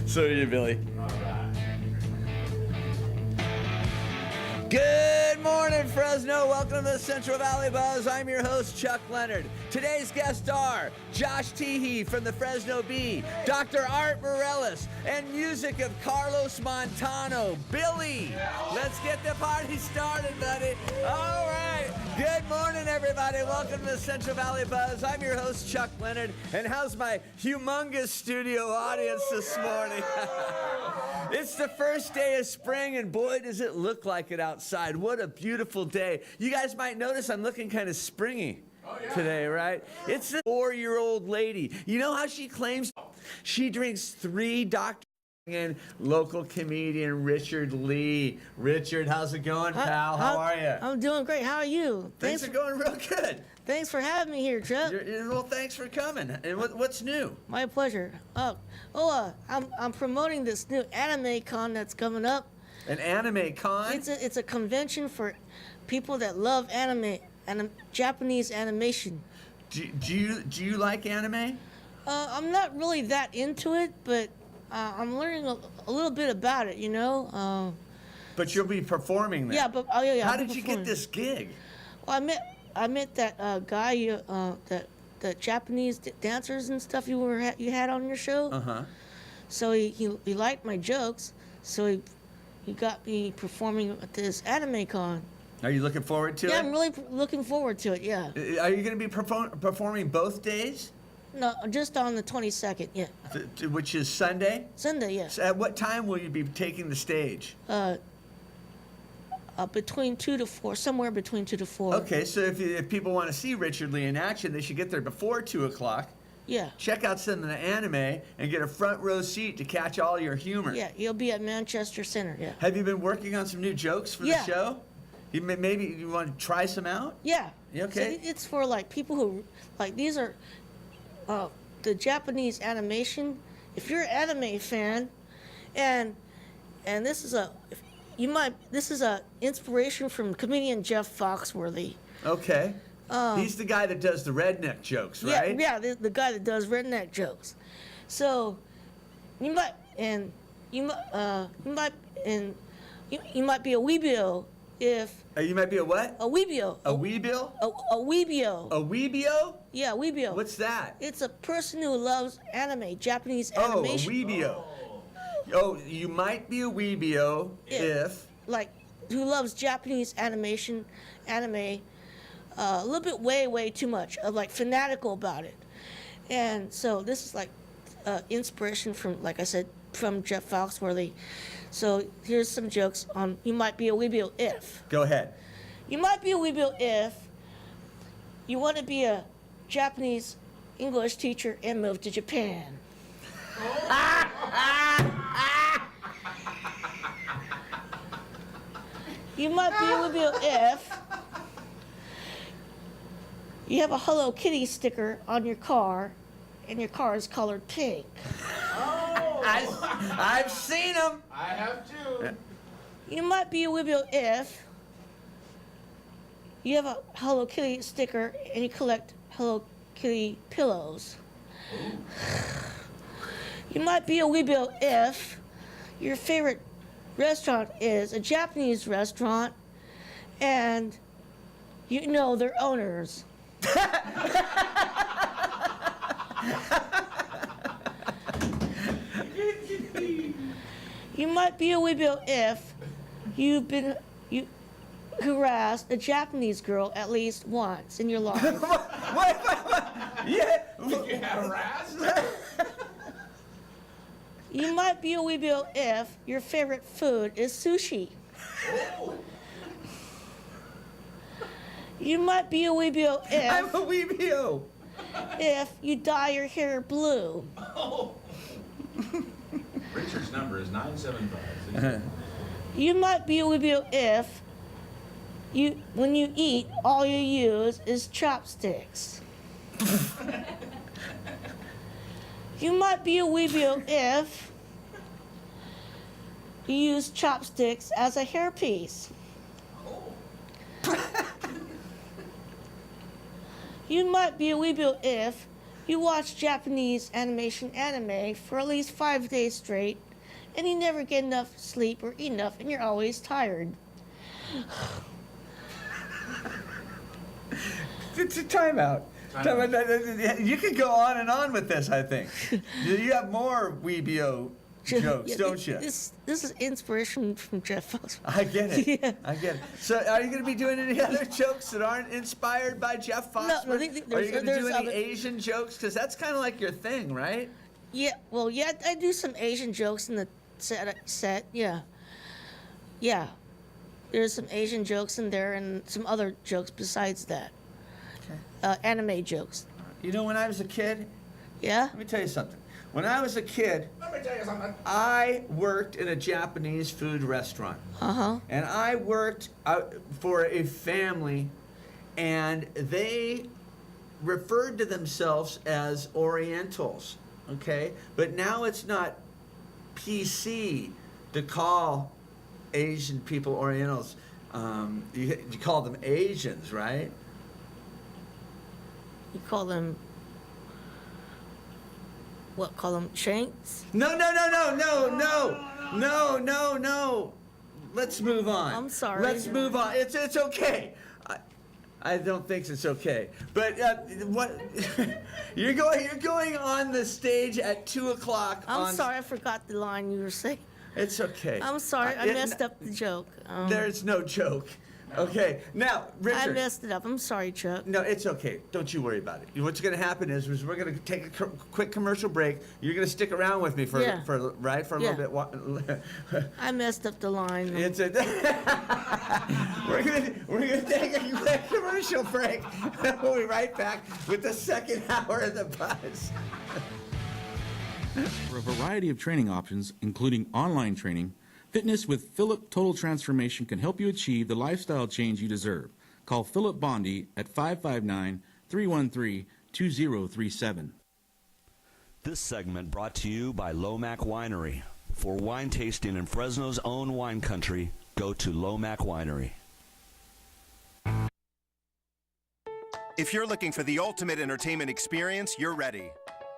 So are you, Billy. All right. Good morning, Fresno. Welcome to the Central Valley Buzz. I'm your host, Chuck Leonard. Today's guests are Josh Teehee from the Fresno Bee, Dr. Art Morellis, and music of Carlos Montano. Billy, let's get the party started, buddy. All right. Good morning, everybody. Welcome to the Central Valley Buzz. I'm your host, Chuck Leonard. And how's my humongous studio audience this morning? It's the first day of spring, and boy, does it look like it outside. What a beautiful day. You guys might notice I'm looking kind of springy today, right? It's a 4-year-old lady. You know how she claims she drinks 3 Dr. and local comedian Richard Lee. Richard, how's it going, pal? How are you? I'm doing great. How are you? Things are going real good. Thanks for having me here, Chuck. Well, thanks for coming. And what's new? My pleasure. I'm promoting this new anime con that's coming up. An anime con? It's a convention for people that love anime and Japanese animation. Do you like anime? I'm not really that into it, but I'm learning a little bit about it. You know. But you'll be performing there. Yeah, but yeah. How did you get this gig? Well, I met that guy, the Japanese dancers and stuff you had on your show. Uh-huh. So he liked my jokes, so he got me performing at this anime con. Are you looking forward to it? Yeah, I'm really looking forward to it. Yeah. Are you going to be performing both days? No, just on the 22nd. Yeah. Which is Sunday? Sunday. Yeah. So at what time will you be taking the stage? Between 2 to 4, somewhere between 2 to 4. Okay, so if people want to see Richard Lee in action, they should get there before 2 o'clock. Yeah. Check out some of the anime and get a front row seat to catch all your humor. Yeah, you'll be at Manchester Center. Yeah. Have you been working on some new jokes for the show? Maybe you want to try some out? Yeah. Okay. So it's for like people who like these are the Japanese animation. If you're an anime fan, and this is a inspiration from comedian Jeff Foxworthy. Okay. He's the guy that does the redneck jokes, right? Yeah, the guy that does redneck jokes. So you might be a weebio if You might be a what? a weebio. A weebill? A weebio. A weebio? Yeah, weebio. What's that? It's a person who loves anime, Japanese Oh, a animation. weebio. Oh, you might be a weebio if... Like, who loves Japanese animation, anime, a little bit way too much, like fanatical about it. And so this is like inspiration from, like I said, from Jeff Foxworthy. So here's some jokes on you might be a weebio if. Go ahead. You might be a weebio if you want to be a Japanese English teacher and move to Japan. You might be a weebio if you have a Hello Kitty sticker on your car and your car is colored pink. I've seen them. I have too. You might be a weebio if you have a Hello Kitty sticker and you collect Hello Kitty pillows. You might be a weebio if your favorite restaurant is a Japanese restaurant and you know their owners. You might be a weebio if you harassed a Japanese girl at least once in your life. What? Yeah. You got harassed? You might be a weebio if your favorite food is sushi. You might be a weebio I'm if a weebio. you dye your hair blue. Richard's number is 975. You might be a weebio if when you eat, all you use is chopsticks. You might be a weebio if you use chopsticks as a hairpiece. You might be a weebio if You watch Japanese animation anime for at least 5 days straight, and you never get enough sleep or eat enough, and you're always tired. It's a timeout. You could go on and on with this, I think. You have more Weebio jokes, don't you? This is inspiration from Jeff Foxworthy. I get it. Yeah. I get it. So, are you going to be doing any other jokes that aren't inspired by Jeff Foxworthy? No, Are you going to do any Asian jokes? Because that's kind of like your thing, right? Yeah, well, yeah, I do some Asian jokes in the set. Yeah. There's some Asian jokes in there and some other jokes besides that. Okay. Anime jokes. You know, when I was a kid, Yeah? let me tell you something. When I was a kid, Let me tell you something. I worked in a Japanese food restaurant. Uh-huh. And I worked for a family, and they referred to themselves as Orientals, okay? But now it's not PC to call Asian people Orientals. You call them Asians, right? You call them... What, call them Shanks? No. Let's move on. I'm sorry. Let's move on. It's okay. I don't think it's okay. But what? You're going on the stage at 2:00. I'm sorry, I forgot the line you were saying. It's okay. I'm sorry, I messed up the joke. There's no joke. Okay, now, Richard. I messed it up. I'm sorry, Chuck. No, it's okay. Don't you worry about it. What's going to happen is we're going to take a quick commercial break. You're going to stick around with me for a little bit. I messed up the line. It's a we're gonna take a quick commercial break. We'll be right back with the second hour of the buzz. For a variety of training options, including online training, Fitness with Philip Total Transformation can help you achieve the lifestyle change you deserve. Call Philip Bondi at 559-313-2037. This segment brought to you by Lomac Winery. For wine tasting in Fresno's own wine country, go to Lomac Winery. If you're looking for the ultimate entertainment experience, you're ready.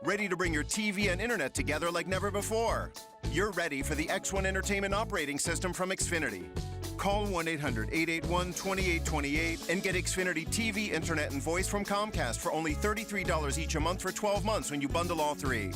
Ready to bring your TV and internet together like never before. You're ready for the X1 Entertainment Operating System from Xfinity. Call 1-800-881-2828 and get Xfinity TV, internet, and voice from Comcast for only $33 each a month for 12 months when you bundle all three.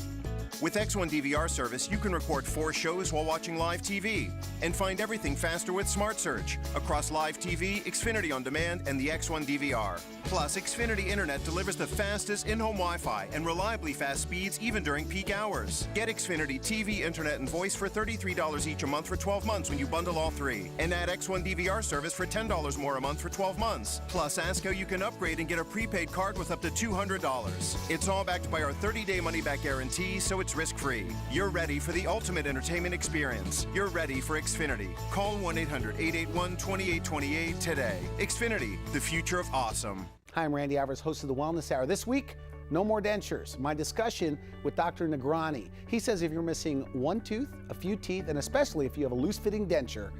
With X1 DVR service, you can record 4 shows while watching live TV and find everything faster with Smart Search across live TV, Xfinity On Demand, and the X1 DVR. Plus, Xfinity Internet delivers the fastest in-home Wi-Fi and reliably fast speeds even during peak hours. Get Xfinity TV, internet, and voice for $33 each a month for 12 months when you bundle all three. And add X1 DVR service for $10 more a month for 12 months. Plus, ask how you can upgrade and get a prepaid card with up to $200. It's all backed by our 30-day money-back guarantee, so it's risk-free. You're ready for the ultimate entertainment experience. You're ready for Xfinity. Call 1-800-881-2828 today. Xfinity, the future of awesome. Hi, I'm Randy Alvarez, host of the Wellness Hour. This week, no more dentures. My discussion with Dr. Negrani. He says if you're missing one tooth, a few teeth, and especially if you have a loose-fitting denture,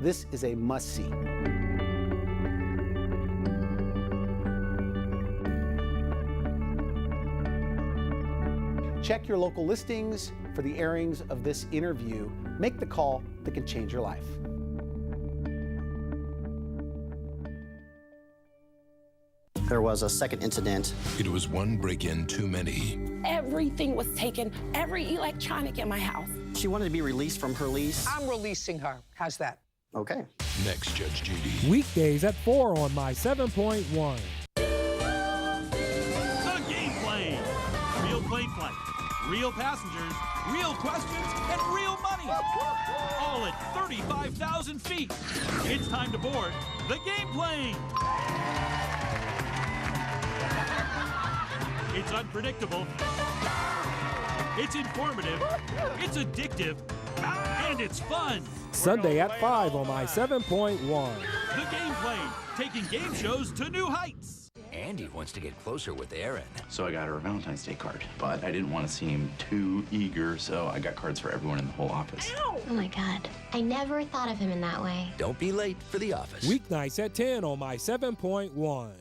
this is a must-see. Check your local listings for the airings of this interview. Make the call that can change your life. There was a second incident. It was one break-in too many. Everything was taken, every electronic in my house. She wanted to be released from her lease. I'm releasing her. How's that? Okay. Next, Judge Judy. Weekdays at 4 on My 7.1. The Game Plane. Real plane flight, real passengers, real questions, and real money. All at 35,000 feet. It's time to board the Game Plane. It's unpredictable. It's informative. It's addictive. And it's fun. Sunday at 5 on My 7.1. The Game Plane, taking game shows to new heights. Andy wants to get closer with Erin. So I got her a Valentine's Day card, but I didn't want to seem too eager, so I got cards for everyone in the whole office. Ow! Oh my God, I never thought of him in that way. Don't be late for the office. Weeknights at 10 on My 7.1.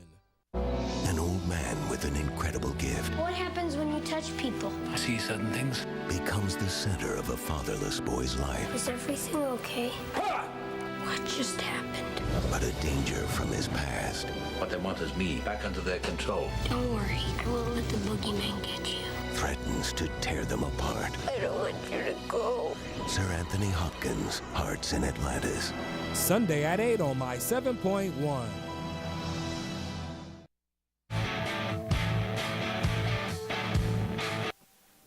An old man with an incredible gift. What happens touch people. I see sudden things. Becomes the center of a fatherless boy's life. Is everything okay? What just happened? But a danger from his past. What they want is me back under their control. Don't worry, I won't let the boogeyman get you. Threatens to tear them apart. I don't want you to go. Sir Anthony Hopkins, Hearts in Atlantis. Sunday at 8 on my 7.1.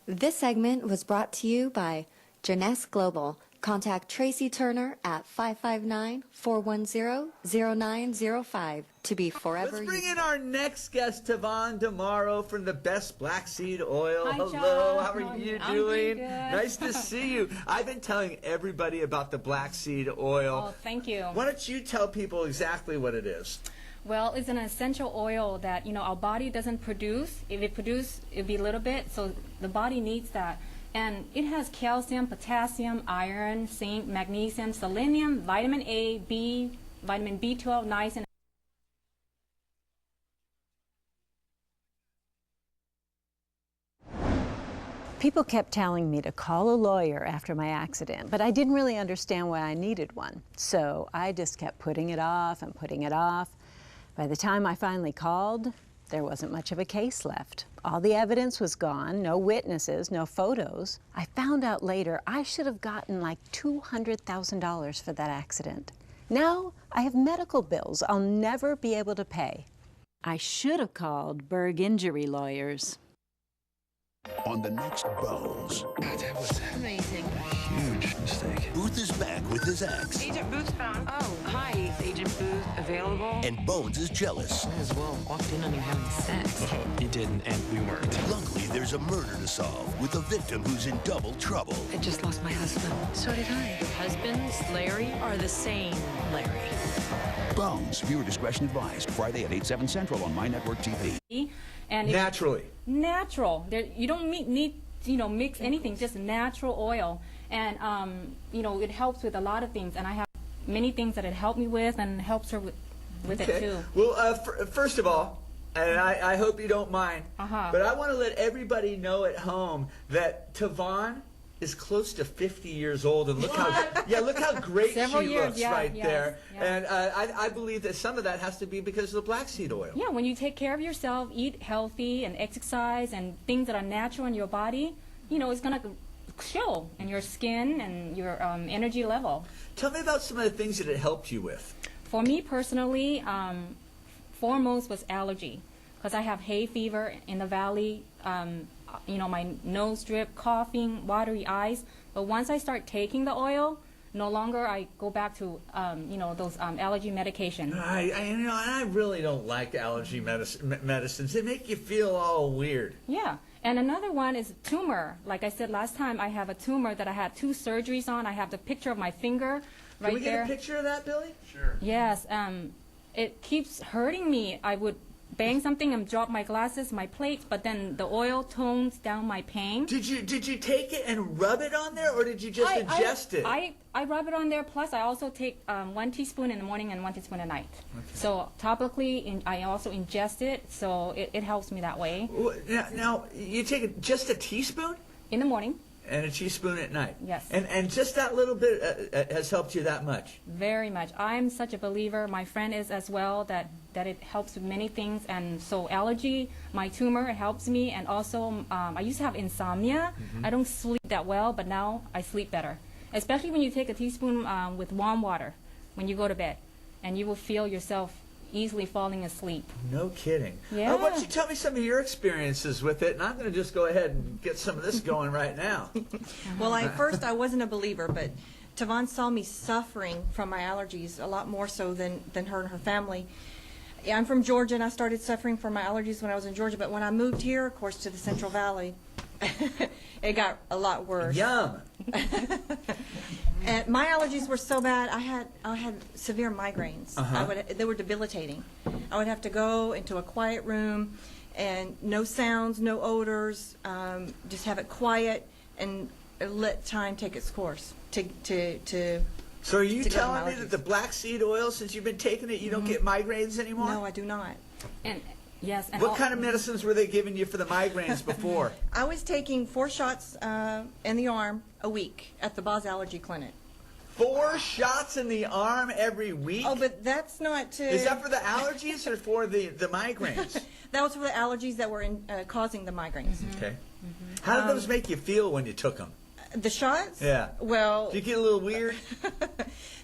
This segment was brought to you by Jeunesse Global. Contact Tracy Turner at 559-410-0905 to be forever. Let's bring in our next guest, Tavon Damaro from the Best Black Seed Oil. Hi, Hello, John. how are you I'm doing? good. Nice to see you. I've been telling everybody about the Black Seed Oil. Oh, thank you. Why don't you tell people exactly what it is? Well, it's an essential oil that, our body doesn't produce. If it produces, it'd be a little bit, so the body needs that. And it has calcium, potassium, iron, zinc, magnesium, selenium, vitamin A, B, vitamin B12, niacin. People kept telling me to call a lawyer after my accident, but I didn't really understand why I needed one. So I just kept putting it off and putting it off. By the time I finally called, there wasn't much of a case left. All the evidence was gone, no witnesses, no photos. I found out later I should have gotten like $200,000 for that accident. Now I have medical bills I'll never be able to pay. I should have called Berg Injury Lawyers. On the next Bones. God, that was amazing. a huge mistake. Booth is back with his ex. Agent Booth's found. Oh, hi. Is Agent Booth available? And Bones is jealous. Might as well walked in on you having sex. You didn't, and we weren't. Luckily, there's a murder to solve with a victim who's in double trouble. I just lost my husband. So did I. Your husbands, Larry, are the same Larry. Bones. Viewer discretion advised. Friday at 8/7 Central on My Network TV. And naturally. Natural. You don't need mix anything, just natural oil. And, it helps with a lot of things. And I have many things that it helped me with and helps her with it too. Well, first of all, and I hope you don't mind, but I want to let everybody know at home that Tavon is close to 50 years old, and look how great Several she years, looks yeah, right yes, there. yeah. And I believe that some of that has to be because of the black seed oil. Yeah, when you take care of yourself, eat healthy and exercise and things that are natural in your body, it's going to show in your skin and your energy level. Tell me about some of the things that it helped you with. For me personally, foremost was allergy, because I have hay fever in the valley. My nose drip, coughing, watery eyes. But once I start taking the oil, no longer I go back to those allergy medication. I really don't like allergy medicines. They make you feel all weird. Yeah. And another one is tumor. Like I said last time, I have a tumor that I had 2 surgeries on. I have the picture of my finger right there. Can we get a picture of that, Billy? Sure. Yes. It keeps hurting me. I would bang something and drop my glasses, my plates, but then the oil tones down my pain. Did you take it and rub it on there, or did you just ingest it? I rub it on there, plus I also take 1 teaspoon in the morning and 1 teaspoon at night. Okay. So topically, I also ingest it, so it helps me that way. Now you take just a teaspoon? In the morning. And a teaspoon at night? Yes. And just that little bit has helped you that much? Very much. I'm such a believer. My friend is as well, that it helps with many things. And so allergy, my tumor, it helps me. And also, I used to have insomnia. Mm-hmm. I don't sleep that well, but now I sleep better. Especially when you take a teaspoon with warm water when you go to bed. And you will feel yourself easily falling asleep. No kidding. Yeah. Why don't you tell me some of your experiences with it, and I'm going to just go ahead and get some of this going right now. Well, I wasn't a believer, but Tavon saw me suffering from my allergies a lot more so than her and her family. I'm from Georgia, and I started suffering from my allergies when I was in Georgia, but when I moved here, of course, to the Central Valley, it got a lot worse. Yum. And my allergies were so bad. I had severe migraines. They were debilitating. I would have to go into a quiet room, and no sounds, no odors. Just have it quiet and let time take its course. So are you telling me that the black seed oil, since you've been taking it, you don't get migraines anymore? No, I do not. And Yes. And What kind of medicines were they giving you for the migraines before? I was taking 4 shots in the arm a week at the Boz Allergy Clinic. 4 shots in the arm every week? Oh, but that's not to... Is that for the allergies or for the migraines? That was for the allergies that were causing the migraines. Okay. How did those make you feel when you took them? The shots? Yeah. Well... Did you get a little weird?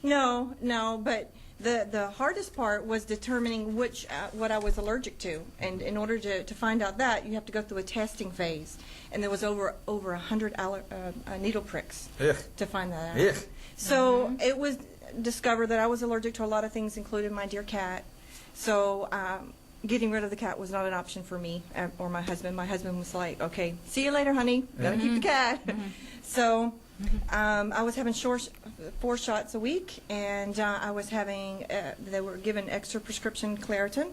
No, but the hardest part was determining what I was allergic to. And in order to find out that, you have to go through a testing phase. And there was over 100 needle pricks to find that out. So it was discovered that I was allergic to a lot of things, including my dear cat. So getting rid of the cat was not an option for me or my husband. My husband was like, okay, see you later, honey. Gotta keep the cat. So I was having 4 shots a week, and I was having, they were given extra prescription Claritin.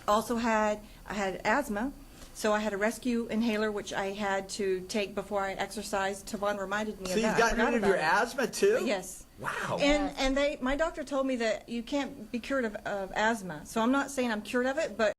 Also I had asthma. So I had a rescue inhaler, which I had to take before I exercised. Tavon reminded me of that. So you've gotten rid of your asthma too? Yes. Wow. And my doctor told me that you can't be cured of asthma. So I'm not saying I'm cured of it, but